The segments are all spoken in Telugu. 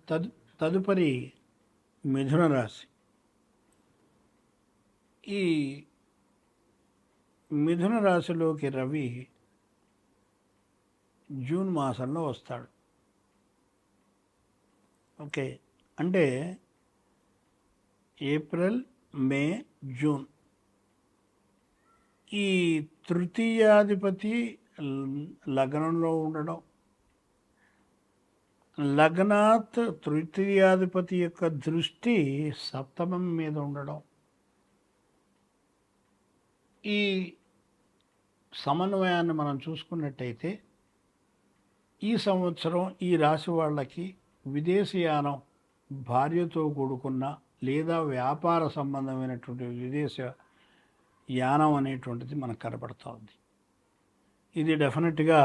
తదు తదుపరి మిథున రాశి. ఈ మిథున రాశిలోకి రవి జూన్ మాసంలో వస్తాడు. ఓకే, అంటే ఏప్రిల్, మే, జూన్ ఈ తృతీయాధిపతి లగ్నంలో ఉండడం, లగ్నాత్ తృతీయాధిపతి యొక్క దృష్టి సప్తమం మీద ఉండడం, ఈ సమన్వయాన్ని మనం చూసుకున్నట్టయితే ఈ సంవత్సరం ఈ రాశి వాళ్ళకి విదేశీయానం, భార్యతో కూడుకున్న లేదా వ్యాపార సంబంధమైనటువంటి విదేశ యానం అనేటువంటిది మనకు కనపడుతోంది. ఇది డెఫినెట్గా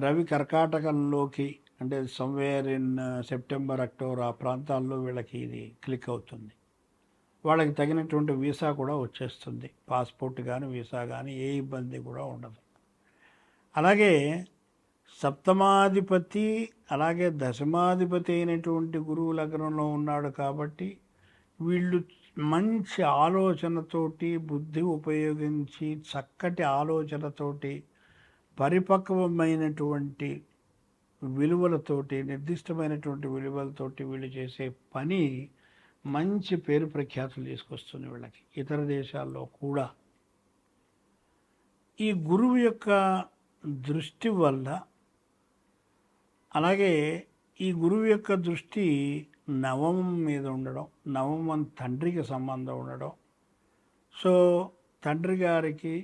రవి కర్కాటకంలోకి, అంటే సమ్వేర్ ఇన్ సెప్టెంబర్, అక్టోబర్ ఆ ప్రాంతాల్లో వీళ్ళకి ఇది క్లిక్ అవుతుంది. వాళ్ళకి తగినటువంటి వీసా కూడా వచ్చేస్తుంది, పాస్పోర్ట్ కానీ వీసా కానీ ఏ ఇబ్బంది కూడా ఉండదు. అలాగే సప్తమాధిపతి అలాగే దశమాధిపతి అయినటువంటి గురువు లగ్నంలో ఉన్నాడు కాబట్టి వీళ్ళు మంచి ఆలోచనతోటి, బుద్ధి ఉపయోగించి చక్కటి ఆలోచనతోటి, పరిపక్వమైనటువంటి విలువలతోటి, నిర్దిష్టమైనటువంటి విలువలతోటి వీళ్ళు చేసే పని మంచి పేరు ప్రఖ్యాతులు తీసుకొస్తుంది వీళ్ళకి ఇతర దేశాల్లో కూడా. ఈ గురువు యొక్క దృష్టి వల్ల, అలాగే ఈ గురువు యొక్క దృష్టి నవమం మీద ఉండడం, నవమం తండ్రికి సంబంధం ఉండడం, సో తండ్రి గారికి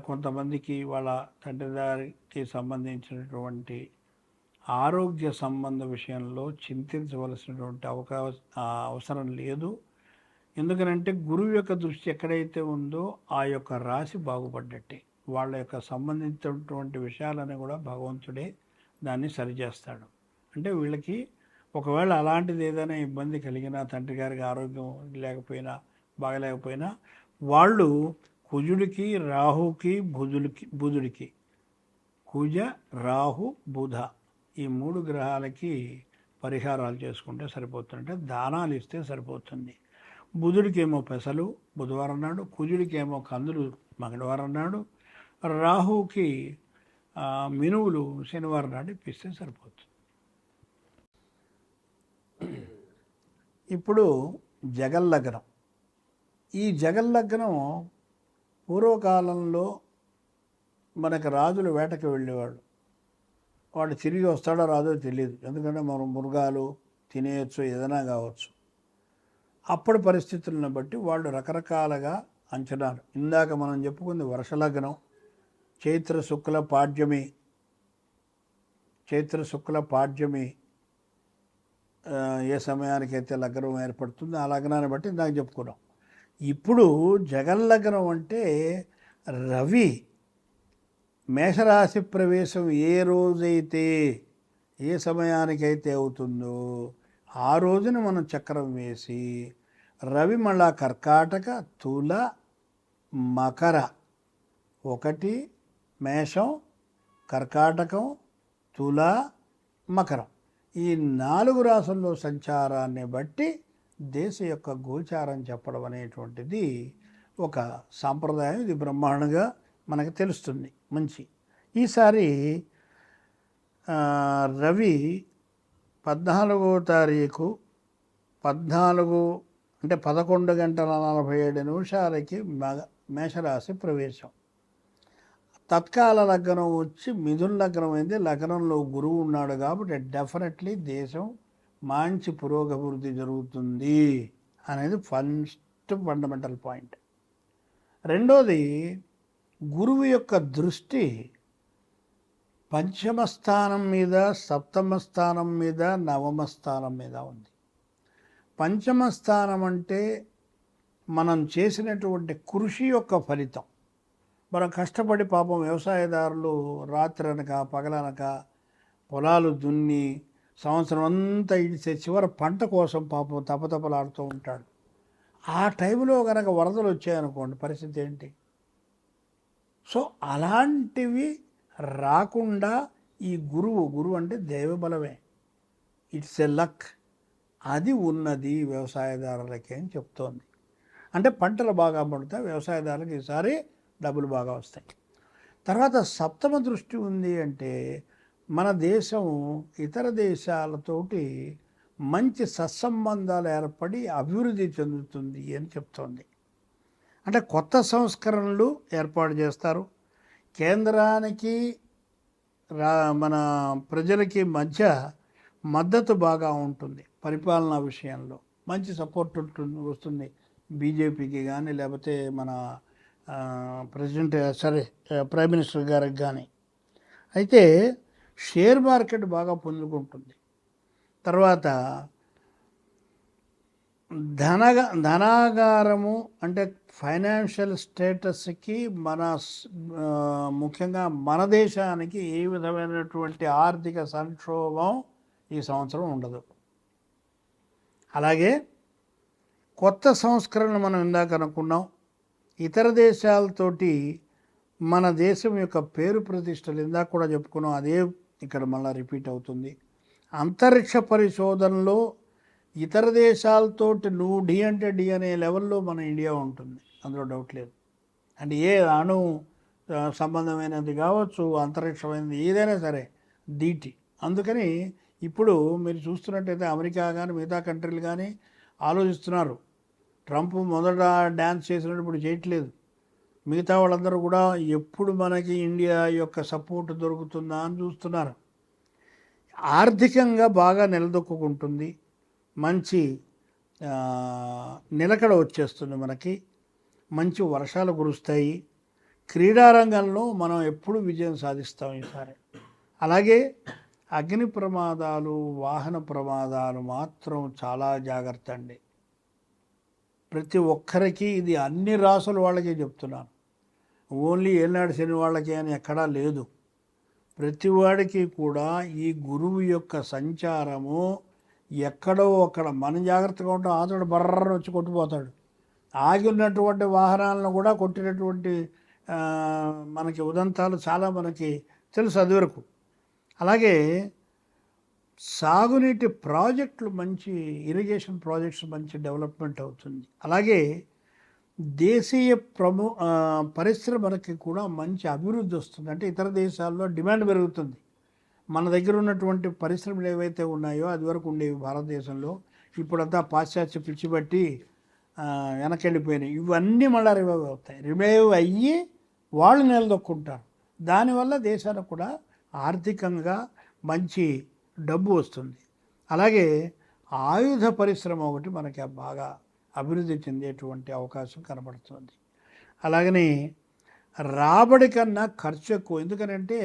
కొంతమందికి వాళ్ళ తండ్రి గారికి సంబంధించినటువంటి ఆరోగ్య సంబంధ విషయంలో చింతించవలసినటువంటి అవసరం లేదు. ఎందుకనంటే గురువు యొక్క దృష్టి ఎక్కడైతే ఉందో ఆ యొక్క రాశి బాగుపడ్డట్టే. వాళ్ళ యొక్క సంబంధించినటువంటి విషయాలని కూడా భగవంతుడే దాన్ని సరిచేస్తాడు. అంటే వీళ్ళకి ఒకవేళ అలాంటిది ఏదైనా ఇబ్బంది కలిగినా, తండ్రి గారికి ఆరోగ్యం లేకపోయినా, బాగలేకపోయినా, వాళ్ళు కుజుడికి, రాహుకి, బుధుడికి కుజ, రాహు, బుధ ఈ 3 గ్రహాలకి పరిహారాలు చేసుకుంటే సరిపోతుంది. అంటే దానాలు ఇస్తే సరిపోతుంది. బుధుడికేమో పెసలు బుధవారం నాడు, కుజుడికేమో కందులు మంగళవారం నాడు, రాహుకి మినువులు శనివారం నాడు ఇప్పిస్తే సరిపోతుంది. ఇప్పుడు జగల్లగ్నం. ఈ జగల్లగ్నం పూర్వకాలంలో మనకు రాజులు వేటకు వెళ్ళేవాడు. వాడు తిరిగి వస్తాడో రాదో తెలియదు, ఎందుకంటే మనం మృగాలు తినేయచ్చు, ఏదైనా కావచ్చు. అప్పటి పరిస్థితులను బట్టి వాళ్ళు రకరకాలుగా అంచనాలు. ఇందాక మనం చెప్పుకుంది వర్షలగ్నం, చైత్ర శుక్ల పాడ్యమి ఏ సమయానికైతే లగ్నం ఏర్పడుతుందో ఆ లగ్నాన్ని బట్టి ఇందాక చెప్పుకున్నాం. ఇప్పుడు జగల్లగ్నం అంటే రవి మేషరాశి ప్రవేశం ఏ రోజైతే, ఏ సమయానికైతే అవుతుందో ఆ రోజున మనం చక్రం వేసి రవి మళ్ళా కర్కాటక, తుల, మకర, 1 మేషం, కర్కాటకం, తుల, మకరం ఈ 4 రాసుల్లో సంచారాన్ని బట్టి దేశ యొక్క గోచారం చెప్పడం అనేటువంటిది ఒక సాంప్రదాయం. ఇది బ్రహ్మాండంగా మనకు తెలుస్తుంది. మంచి ఈసారి రవి 14వ తారీఖు 14 అంటే 11:47 మేషరాశి ప్రవేశం. తత్కాల లగ్నం వచ్చి మిథున లగ్నం అయింది. లగ్నంలో గురువు ఉన్నాడు కాబట్టి డెఫినెట్లీ దేశం మంచి పురోగభివృద్ధి జరుగుతుంది అనేది ఫండమెంటల్ పాయింట్. రెండోది, గురువు యొక్క దృష్టి పంచమ స్థానం మీద, సప్తమ స్థానం మీద, నవమ స్థానం మీద ఉంది. పంచమ స్థానం అంటే మనం చేసినటువంటి కృషి యొక్క ఫలితం. మనం కష్టపడి పాపం వ్యవసాయదారులు రాత్రి అనక పగలనక పొలాలు దున్ని సంవత్సరం అంతా ఇడిసే చివరి పంట కోసం పాపం తపతపలాడుతూ ఉంటాడు. ఆ టైంలో కనుక వరదలు వచ్చాయనుకోండి పరిస్థితి ఏంటి? సో అలాంటివి రాకుండా ఈ గురువు అంటే దైవబలమే. ఇట్స్ ఎ లక్, అది ఉన్నది వ్యవసాయదారులకి అని చెప్తోంది. అంటే పంటలు బాగా పండుతాయి, వ్యవసాయదారులకు ఈసారి డబ్బులు బాగా వస్తాయి. తర్వాత సప్తమ దృష్టి ఉంది అంటే మన దేశం ఇతర దేశాలతోటి మంచి సత్సంబంధాలు ఏర్పడి అభివృద్ధి చెందుతుంది అని చెప్తోంది. అంటే కొత్త సంస్కరణలు ఏర్పాటు చేస్తారు. కేంద్రానికి మన ప్రజలకి మధ్య మద్దతు బాగా ఉంటుంది. పరిపాలనా విషయంలో మంచి సపోర్ట్ వస్తుంది బీజేపీకి కానీ, లేకపోతే మన ప్రెసిడెంట్ ప్రైమ్ మినిస్టర్ గారికి కానీ. అయితే షేర్ మార్కెట్ బాగా పుంజుకుంటుంది. తర్వాత ధనాగారము అంటే ఫైనాన్షియల్ స్టేటస్కి ముఖ్యంగా మన దేశానికి ఏ విధమైనటువంటి ఆర్థిక సంక్షోభం ఈ సంవత్సరం ఉండదు. అలాగే కొత్త సంస్కరణలు మనం ఇందాక అనుకున్నాం. ఇతర దేశాలతోటి మన దేశం యొక్క పేరు ప్రతిష్టలు ఇందాక కూడా చెప్పుకున్నాం, అదే ఇక్కడ మళ్ళీ రిపీట్ అవుతుంది. అంతరిక్ష పరిశోధనలో ఇతర దేశాలతోటి నువ్వు డి అంటే డి అనే లెవెల్లో మన ఇండియా ఉంటుంది, అందులో డౌట్ లేదు. అంటే ఏ అణు సంబంధమైనది కావచ్చు, అంతరిక్షమైనది ఏదైనా సరే దీటి. అందుకని ఇప్పుడు మీరు చూస్తున్నట్టయితే అమెరికా కానీ మిగతా కంట్రీలు కానీ ఆలోచిస్తున్నారు. ట్రంప్ మొదట డ్యాన్స్ చేసినప్పుడు ఇప్పుడు చేయట్లేదు. మిగతా వాళ్ళందరూ కూడా ఎప్పుడు మనకి ఇండియా యొక్క సపోర్ట్ దొరుకుతుందా అని చూస్తున్నారు. ఆర్థికంగా బాగా నిలదొక్కుంటుంది, మంచి నిలకడ వచ్చేస్తుంది, మనకి మంచి వర్షాలు కురుస్తాయి. క్రీడారంగంలో మనం ఎప్పుడు విజయం సాధిస్తాం ఈసారి. అలాగే అగ్ని ప్రమాదాలు, వాహన ప్రమాదాలు మాత్రం చాలా జాగ్రత్త అండి. ప్రతి ఒక్కరికి ఇది అన్ని రాసుల వాళ్ళకే చెప్తున్నాను, ఓన్లీ ఏనాడు శని వాళ్ళకి అని ఎక్కడా లేదు. ప్రతి వాడికి కూడా ఈ గురువు యొక్క సంచారము ఎక్కడో అక్కడ మనం జాగ్రత్తగా ఉంటాం, ఆతడు బర్రని వచ్చి కొట్టిపోతాడు. ఆగి ఉన్నటువంటి వాహనాలను కూడా కొట్టినటువంటి మనకి ఉదంతాలు చాలా మనకి తెలుసు అది వరకు. అలాగే సాగునీటి ప్రాజెక్టులు, మంచి ఇరిగేషన్ ప్రాజెక్ట్స్ మంచి డెవలప్మెంట్ అవుతుంది. అలాగే దేశీయ పరిశ్రమలకి కూడా మంచి అభివృద్ధి వస్తుంది. అంటే ఇతర దేశాల్లో డిమాండ్ పెరుగుతుంది. మన దగ్గర ఉన్నటువంటి పరిశ్రమలు ఏవైతే ఉన్నాయో అది వరకు ఉండేవి భారతదేశంలో, ఇప్పుడంతా పాశ్చాత్య పిచ్చి బట్టి వెనకెళ్ళిపోయినాయి. ఇవన్నీ మళ్ళీ రివైవ్ అవుతాయి. రివైవ్ అయ్యి వాళ్ళు నిలదొక్కుంటారు. దానివల్ల దేశానికి కూడా ఆర్థికంగా మంచి డబ్బు వస్తుంది. అలాగే ఆయుధ పరిశ్రమ ఒకటి మనకి బాగా అభివృద్ధి చెందేటువంటి అవకాశం కనబడుతుంది. అలాగని రాబడి కన్నా ఖర్చు ఎక్కువ. ఎందుకనంటే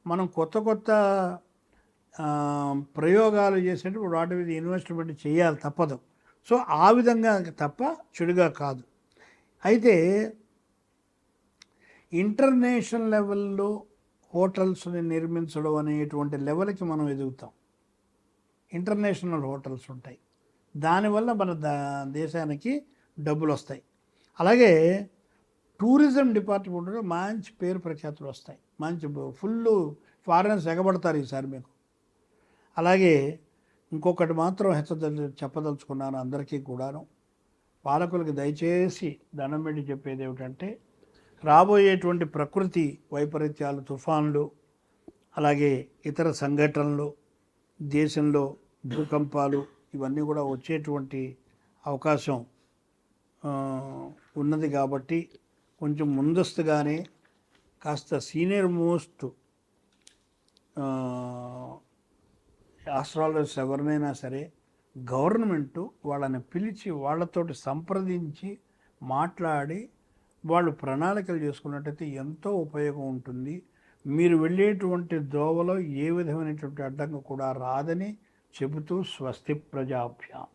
మనం కొత్త కొత్త ప్రయోగాలు చేసేటప్పుడు వాటి మీద ఇన్వెస్ట్మెంట్ చేయాలి, తప్పదు. సో ఆ విధంగా తప్ప చెడుగా కాదు. అయితే ఇంటర్నేషనల్ లెవెల్లో హోటల్స్ని నిర్మించడం అనేటువంటి లెవెల్కి మనం ఎదుగుతాం. ఇంటర్నేషనల్ హోటల్స్ ఉంటాయి, దానివల్ల మన దేశానికి డబ్బులు వస్తాయి. అలాగే టూరిజం డిపార్ట్మెంట్లో మంచి పేరు ప్రఖ్యాతులు వస్తాయి, మంచి ఫుల్ ఫారినర్స్ ఎగబడతారు ఈసారి మీకు. అలాగే ఇంకొకటి మాత్రం చెప్పదలుచుకున్నాను అందరికీ కూడాను, పాలకులకి దయచేసి దండం పెట్టి చెప్పేది ఏమిటంటే, రాబోయేటువంటి ప్రకృతి వైపరీత్యాలు, తుఫాన్లు, అలాగే ఇతర సంఘటనలు, దేశంలో భూకంపాలు, ఇవన్నీ కూడా వచ్చేటువంటి అవకాశం ఉన్నది. కాబట్టి కొంచెం ముందస్తుగానే కాస్త సీనియర్ మోస్ట్ ఆస్ట్రాలజర్స్ ఎవరినైనా సరే గవర్నమెంటు వాళ్ళని పిలిచి వాళ్ళతోటి సంప్రదించి మాట్లాడి వాళ్ళు ప్రణాళికలు చేసుకున్నట్టయితే ఎంతో ఉపయోగం ఉంటుంది. మీరు వెళ్ళేటువంటి దోవలో ఏ విధమైనటువంటి అడ్డంకి కూడా రాదని చెబుతూ స్వస్తి ప్రజాభ్యాం.